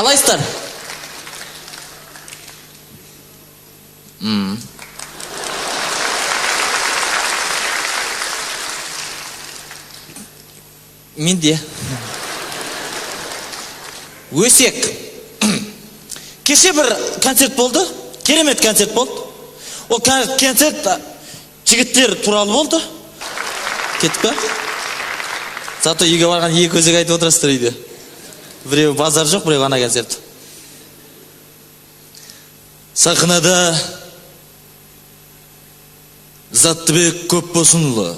Қалайсыздар? Менде өсек. Кеше бір концерт болды, керемет концерт болды. Ол концерт жігіттер туралы болды. Кеттік па? Зато үйге барған екі өзек айтып отырасыздар үйде. Біреу базар жоқ, біреу ана концерт. Сахнада Заттыбек Көпбосынұлы.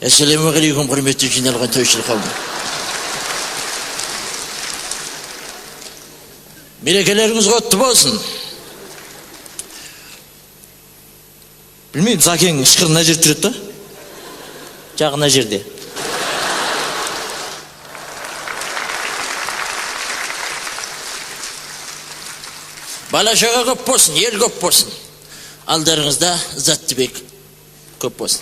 Ассалаумағалейкум, құрметті жиналған тойшыл қауым. Мерекелеріңіз құтты болсын. Білмеймін, Закең ышқыр мына жерде жүреді да? Жағы мына жерде. Бала-шаға көп болсын, ел көп болсын. Алдарыңызда Заттыбек көп болсын.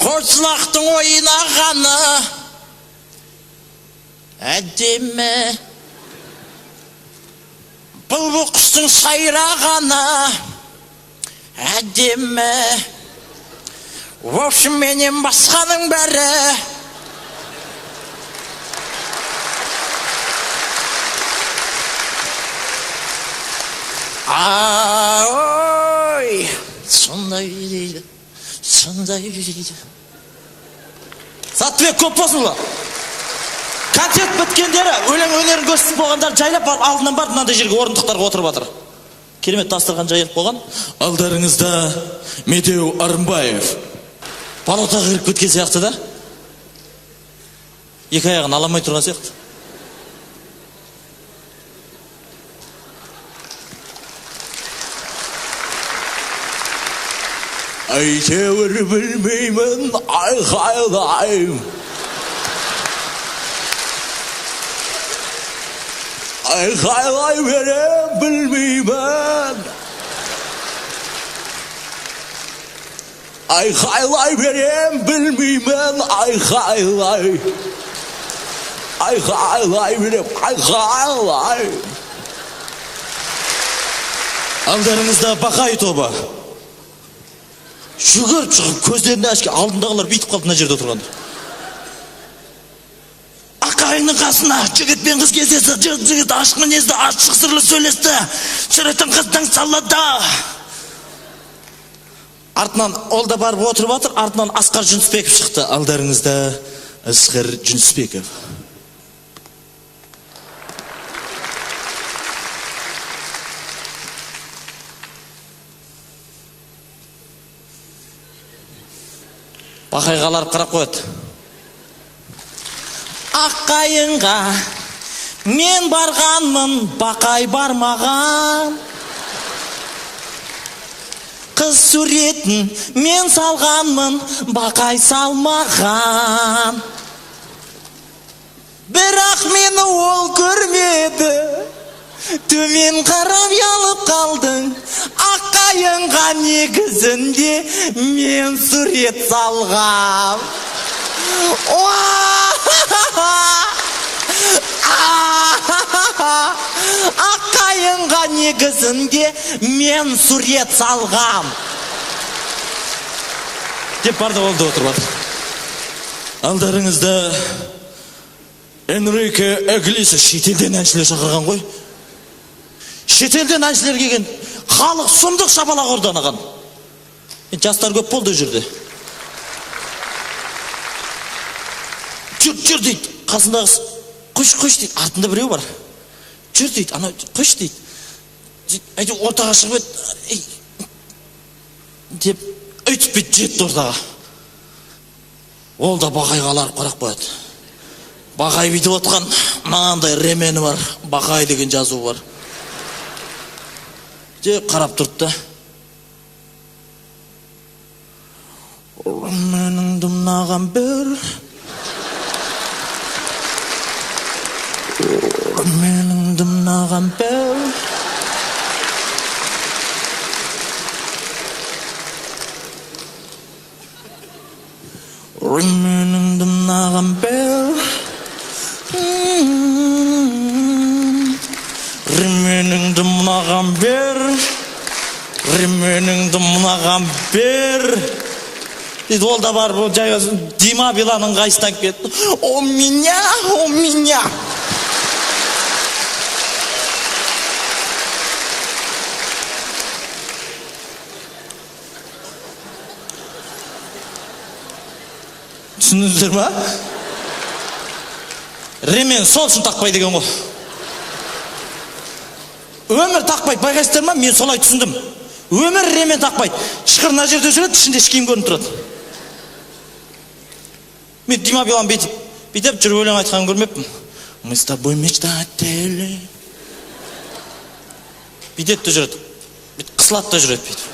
Қорсылақтың ойнағаны әдемі, бұлбұл құстың сайрағаны әдемі. В общем, менен басқаның бәрі ой, сондай дейді, сондай дейді. Заттыбек Көпбосынұлы. Концерт біткендері, өлең өнерін көрсетіп болғандар жайлап алдынан барып мынандай жерге орындықтарға отырып жатыр. Керемет дастархан жайылып болған. Алдарыңызда Медеу Арынбаев. Палатаға кіріп кеткен сияқты да. Екі аяғын аламай тұрған сияқты. Әйтеуір білмеймін, айқайлайым. Айқайлай берем, білмеймін. Айқайлай берем, білмеймін, айқайлай. Айқайлай берем, айқайлай. Алдарыңызда Бақай тобы. Жүгіріп шығып, көздеріне әшке алдындағылар бүйтіп қалды мына жерде отырғандар. Аққайыңның қасына жігіт пен қыз кездесті, жігіт ашық мінезді, ашық сырлы сөйлесті, жүретін қыздың саллада. Артынан ол да барып отырып жатыр, артынан Асқар Жүнісбеков шықты. Алдарыңызда Асқар Жүнісбеков. Бақайғалар қарап қойды. Аққайынға мен барғанмын, Бақай бармаған. Қыз суретін мен салғанмын, Бақай салмаған. Бірақ мені ол көрмеді, төмен қарап ялып қалдың. Аққайынға негізінде мен сурет салғам. Аққайынға негізінде мен сурет салғам. Деп барды олды отырып жатыр. Алдарыңызда Энрике Иглесиас, шетелден әншілер шақырған ғой. Шетелден әншілер келген, халық сұмдық шапалақ орданаған. Жастар көп болды жүрді. Жүр дейді, қасындағы құш дейді, артында біреу бар. Жүр дейді, ана құш дейді. Әйтеу ортаға шығып еді, деп өйтіп бет жетті ортаға. Ол да Бақайғалар қарап қояды. Бақай бүйтіп отқан, маңандай ремені бар, Бақай деген жазу бар. Деп қарап тұрды. Менің дымнаған бір, менің дымнаған бір, Римменіңді мынаған бер. Римменіңді мынаған бер. Римменіңді мынаған бер. Дейді, ол да бар, бұл жайға Дима Биланның қайсынан кетті. У меня. Түсіндіңіздер ма? Ремен сол үшін тақпай деген ғой. Өмір тақпайды, байқайсыздар ма? Мен солай түсіндім. Өмір ремен тақпайды. Шықыр мына жерде жүреді, ішінде ішкиім көрініп тұрады. Мен Дима Билан бүйтіп жүріп өлең айтқанын көрмеппін. Мы с тобой мечтатели. Бүйтеді де жүреді. Қысылады да жүреді бүйтіп.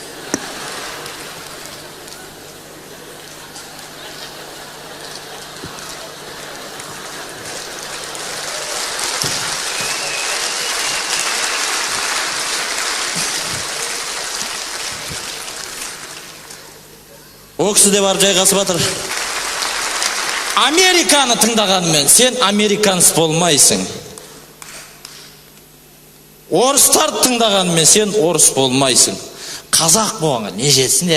О кісі де барып жайғасып жатыр. Американы тыңдағанмен сен американец болмайсың. Орыстарды тыңдағанмен сен орыс болмайсың. Қазақ болғанға не жетсін,